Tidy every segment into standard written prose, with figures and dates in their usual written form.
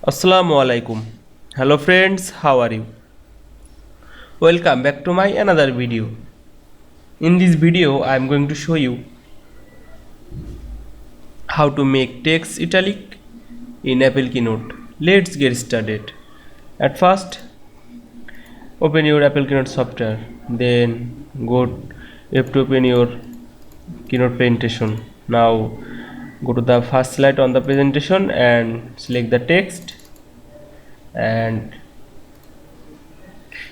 Assalamu Walaikum. Hello friends, how are you? Welcome back to my another video. In this video, I am going to show you how to make text italic in Apple Keynote. Let's get started. At first, open your Apple Keynote software. Then you have to open your Keynote presentation. Now go to the first slide on the presentation and select the text, and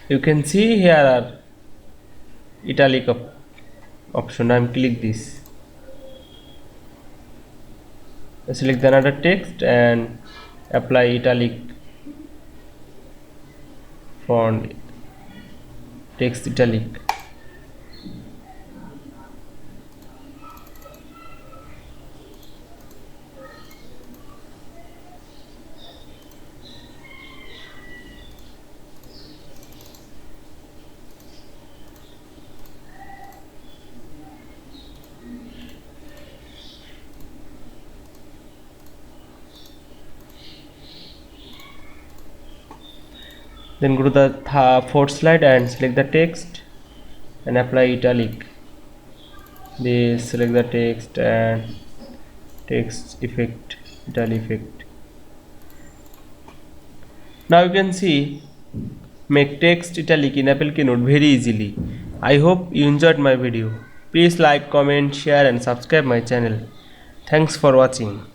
you can see here are italic option. I'm click this. Select another text and apply italic font, text italic. Then go to the fourth slide and select the text and apply italic. This select the text and text effect, italic effect. Now you can see make text italic in Apple Keynote very easily. I hope you enjoyed my video. Please like, comment, share and subscribe my channel. Thanks for watching.